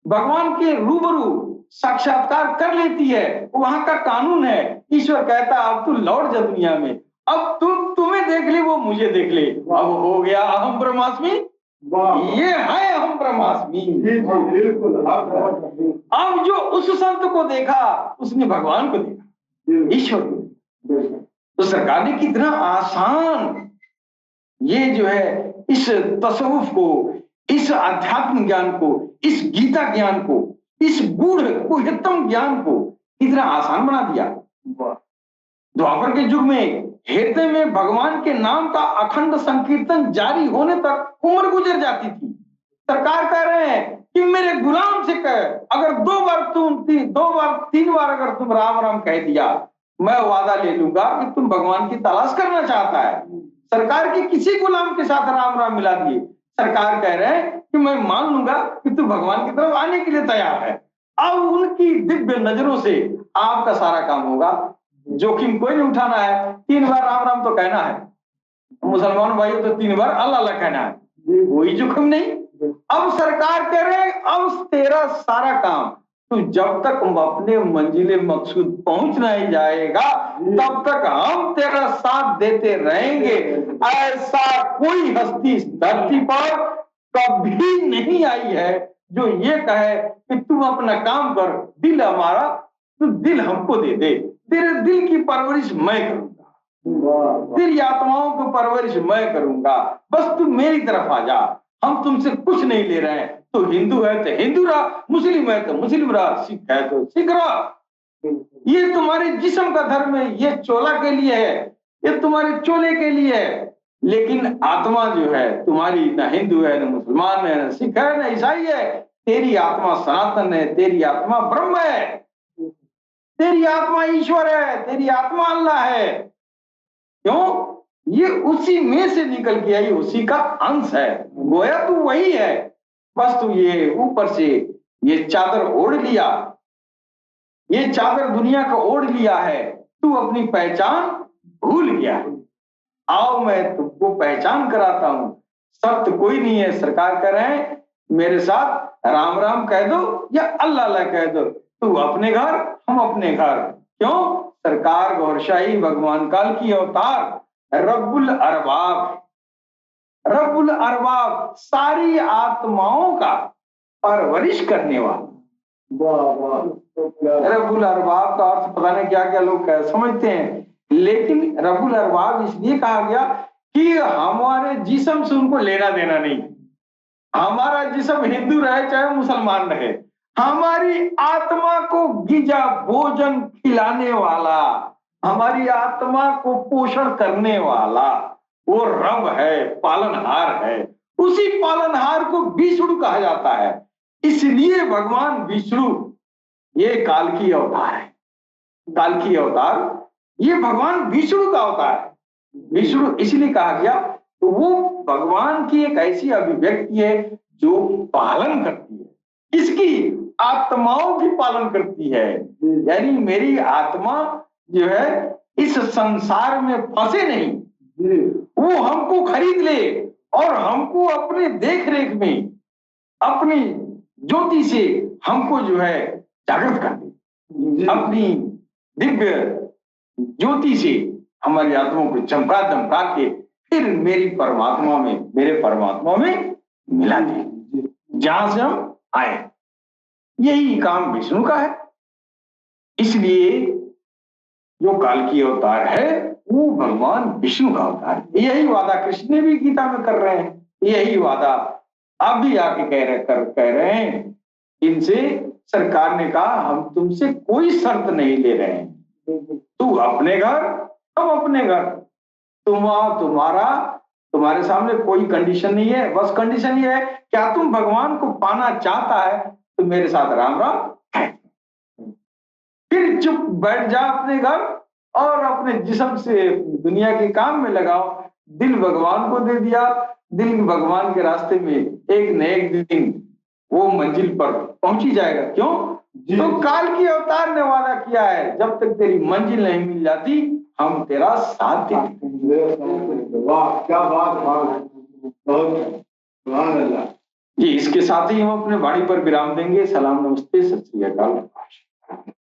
भगवान के रूबरू साक्षात्कार कर लेती है, वहां का कानून है, ईश्वर कहता अब तू लौट जा दुनिया में, अब तुम्हें देख ले वो मुझे देख ले, अब हो गया अहम ब्रह्मास्मि। ये है अहम ब्रह्मास्मि। बिल्कुल। अब जो उस संत को देखा उसने भगवान को देखा, ईश्वर को। तो सरकार ने कितना आसान ये जो है इस तसव्वुफ को, इस आध्यात्मिक ज्ञान को, इस गीता ज्ञान को, इस गूढ़ गुह्यतम ज्ञान को कितना आसान बना दिया। द्वापर के युग में हृदय में भगवान के नाम का अखंड संकीर्तन जारी होने तक उम्र गुजर जाती थी। सरकार कह रहे हैं कि मेरे गुलाम से कह, अगर 2 बार 3 बार अगर तुम राम राम कह दिया, मैं वादा ले लूंगा कि तुम भगवान की तलाश करना चाहता है। सरकार के किसी गुलाम के साथ राम राम मिला दिए, सरकार कह रहे हैं कि मैं मान लूंगा कि तू भगवान की तरफ आने के लिए तैयार है। अब उनकी दिव्य नजरों से आपका सारा काम होगा, जोखिम कोई नहीं उठाना है। 3 बार राम राम तो कहना है, मुसलमान भाइयों तो 3 बार अल्लाह अल्लाह कहना है, कोई जोखिम नहीं। अब सरकार कह रहे हैं अब तेरा सारा काम, तू जब तक अपने मंजिले मकसूद पहुंच नहीं जाएगा तब तक हम तेरा साथ देते रहेंगे। ऐसा कोई हस्ती इस धरती पर कभी नहीं आई है जो ये कहे कि तू अपना काम कर, दिल हमारा, तू दिल हमको दे दे, तेरे दिल की परवरिश मैं करूंगा, तेरी आत्माओं की परवरिश मैं करूंगा, बस तू मेरी तरफ आ जा। हम तुमसे कुछ नहीं ले रहे हैं, तो हिंदू है तो हिंदू रहा, मुस्लिम है तो मुस्लिम रहा, सिख है तो सिख रहा। ये तुम्हारे जिस्म का धर्म है, ये चोला के लिए है, ये तुम्हारे चोले के लिए है, लेकिन आत्मा जो है तुम्हारी न हिंदू है, न मुसलमान है, न सिख है, न ईसाई है। तेरी आत्मा सनातन है, तेरी आत्मा ब्रह्म है, तेरी आत्मा ईश्वर है, तेरी आत्मा अल्लाह है। क्यों? ये उसी में से निकल के आई, उसी का अंश है, गोया तू वही है, बस तू ये ऊपर से ये चादर ओढ़ लिया, ये चादर दुनिया का ओढ़ लिया है, तू अपनी पहचान भूल गया। आओ मैं तुमको पहचान कराता हूं, सत्य कोई नहीं है। सरकार कह रहे हैं मेरे साथ राम राम कह दो या अल्लाह अल्लाह कह दो, तू अपने घर हम अपने घर। क्यों? सरकार गौरशाही भगवान काल की अवतार, रब्बुल अरबाब, रब्बुल अरबाब सारी आत्माओं का परवरिश करने वाला, वाह वाह तो क्या रब्बुल अरबाब का अर्थ पता नहीं क्या क्या लोग समझते हैं, लेकिन रब्बुल अरबाब इसलिए कहा गया कि हमारे जिस्म से उनको लेना देना नहीं। हमारा जिस्म हिंदू रहे चाहे मुसलमान रहे, हमारी आत्मा को गिजा भोजन खिलाने वाला, हमारी आत्मा को पोषण करने वाला वो रब है, पालनहार है। उसी पालनहार को विष्णु कहा जाता है। इसलिए भगवान विष्णु ये काल की अवतार है। काल की अवतार ये भगवान विष्णु का अवतार है। विष्णु इसलिए कहा गया तो वो भगवान की एक ऐसी अभिव्यक्ति है जो पालन करती है, किसकी? आत्माओं की पालन करती है। यानी मेरी आत्मा जो है इस संसार में फंसे नहीं, जी वो हमको खरीद ले और हमको अपने देख रेख में अपनी ज्योति से हमको जो है जागृत कर दे, जी अपनी दिव्य ज्योति से हमारी आत्मा को चमका दमका के फिर मेरे परमात्मा में मिला दे जहां से हम आए। यही काम विष्णु का है। इसलिए जो काल की अवतार है वो भगवान विष्णु का अवतार है। यही वादा कृष्ण भी गीता में कर रहे हैं, यही वादा आप भी आके कह रहे हैं। इनसे सरकार ने कहा हम तुमसे कोई शर्त नहीं ले रहे हैं, तू अपने घर हम अपने घर, तुम्हारे सामने कोई कंडीशन नहीं है। बस कंडीशन ये है क्या तुम भगवान को पाना चाहता है तो मेरे साथ राम राम है। फिर चुप बैठ जा अपने घर और अपने जिस्म से दुनिया के काम में लगाओ। दिल भगवान को दे दिया, दिल भगवान के रास्ते में एक न एक दिन वो मंजिल पर पहुंची जाएगा। क्यों? तो काल की अवतार ने वादा किया है जब तक तेरी मंजिल नहीं मिल जाती हम तेरा साथ देंगे। वाह क्या बात, बहुत सुभान अल्लाह। जी, इसके साथ ही हम अपने वाणी पर विराम देंगे। सलाम, नमस्ते, सत श्री अकाल।